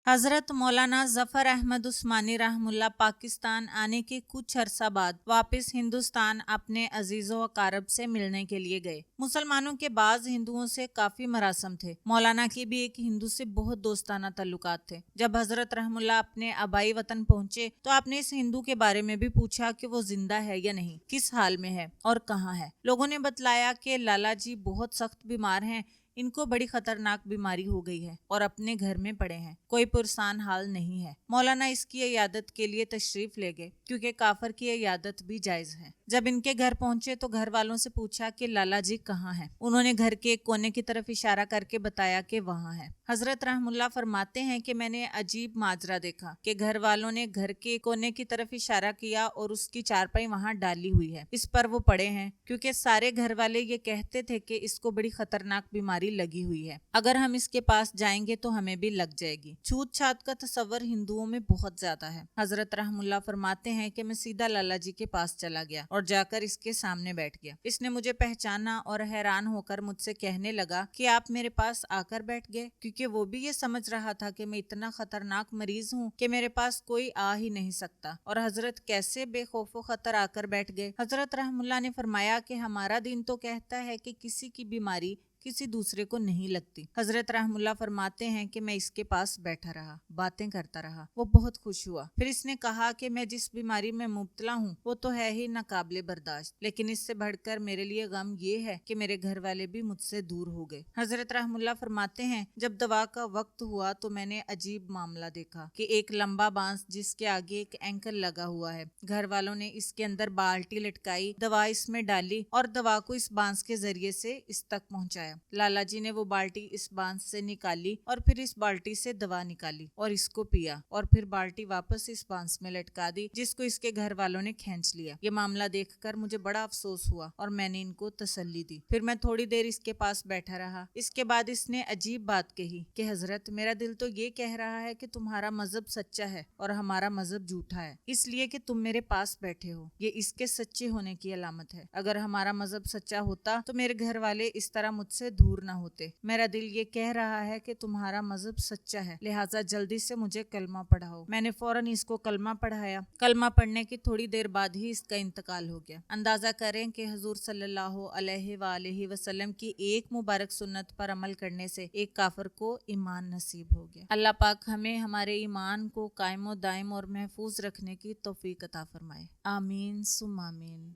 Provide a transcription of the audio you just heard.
हजरत मौलाना जफर अहमद उस्मानी रहमुल्लाह पाकिस्तान आने के कुछ अरसा बाद वापस हिंदुस्तान अपने अजीजों अकारब से मिलने के लिए गए। मुसलमानों के बाज हिंदुओं से काफी मरासम थे। मौलाना के भी एक हिंदू से बहुत दोस्ताना ताल्लुकात थे। जब हजरत रहमुल्लाह अपने आबाई वतन पहुंचे तो आपने इस हिंदू के बारे में भी पूछा कि वो जिंदा है या नहीं, किस हाल में है और कहाँ है। लोगों ने बतलाया कि लाला जी बहुत सख्त बीमार हैं, इनको बड़ी खतरनाक बीमारी हो गई है और अपने घर में पड़े हैं, कोई पुरसान हाल नहीं है। मौलाना इसकी इयादत के लिए तशरीफ ले गए क्योंकि काफर की इयादत भी जायज है। जब इनके घर पहुंचे तो घर वालों से पूछा कि लाला जी कहाँ हैं। उन्होंने घर के एक कोने की तरफ इशारा करके बताया कि वहाँ है। हजरत रहमुल्लाह फरमाते हैं कि मैंने अजीब माजरा देखा कि घर वालों ने घर के कोने की तरफ इशारा किया और उसकी चारपाई वहाँ डाली हुई है, इस पर वो पड़े हैं, क्योंकि सारे घर वाले ये कहते थे कि इसको बड़ी खतरनाक बीमारी लगी हुई है, अगर हम इसके पास जाएंगे तो हमें भी लग जाएगी। छूत छात का तस्वर हिंदुओं में बहुत ज्यादा है। हजरत रहमुल्लाह फरमाते हैं कि मैं सीधा लाला जी के पास चला गया और जाकर इसके सामने बैठ गया। इसने मुझे पहचाना और हैरान होकर मुझसे कहने लगा कि आप मेरे पास आकर बैठ गए, क्योंकि वो भी ये समझ रहा था कि मैं इतना खतरनाक मरीज हूँ कि मेरे पास कोई आ ही नहीं सकता। और हजरत कैसे बेखौफो खतर आकर बैठ गए। हजरत रहमुल्लाह ने फरमाया कि हमारा दीन तो कहता है कि किसी की बीमारी किसी दूसरे को नहीं लगती। हजरत रहमुल्लाह फरमाते हैं कि मैं इसके पास बैठा रहा, बातें करता रहा। वो बहुत खुश हुआ। फिर इसने कहा कि मैं जिस बीमारी में मुब्तला हूँ वो तो है ही नाकाबिले बर्दाश्त, लेकिन इससे बढ़कर मेरे लिए गम ये है कि मेरे घर वाले भी मुझसे दूर हो गए। हजरत रहमुल्लाह फरमाते हैं जब दवा का वक्त हुआ तो मैंने अजीब मामला देखा कि एक लंबा बांस जिसके आगे एक एंकर लगा हुआ है, घर वालों ने इसके अंदर बाल्टी लटकाई, दवा इसमें डाली और दवा को इस बांस के जरिए से इस तक पहुंचाया। लाला जी ने वो बाल्टी इस बांस से निकाली और फिर इस बाल्टी से दवा निकाली और इसको पिया और फिर बाल्टी वापस इस बांस में लटका दी, जिसको इसके घर वालों ने खींच लिया। ये मामला देखकर मुझे बड़ा अफसोस हुआ और मैंने इनको तसल्ली दी। फिर मैं थोड़ी देर इसके पास बैठा रहा। इसके बाद इसने अजीब बात कही कि हजरत मेरा दिल तो ये कह रहा है कि तुम्हारा मजहब सच्चा है और हमारा मजहब झूठा है, इसलिए कि तुम मेरे पास बैठे हो। ये इसके सच्चे होने की अलामत है। अगर हमारा मजहब सच्चा होता तो मेरे घर वाले इस तरह मुझसे दूर ना होते। मेरा दिल ये कह रहा है कि तुम्हारा मजहब सच्चा है, लिहाजा जल्दी से मुझे कलमा पढ़ाओ। मैंने फौरन इसको कलमा पढ़ाया। कलमा पढ़ने की थोड़ी देर बाद ही इसका इंतकाल हो गया। अंदाजा करें कि हुजूर सल्लल्लाहु अलैहि वसल्लम की एक मुबारक सुन्नत पर अमल करने से एक काफिर को ईमान नसीब हो गया। अल्लाह पाक हमें हमारे ईमान को कायमो दायम और महफूज रखने की तौफीक अता फरमाए। आमीन सुम्मा आमीन।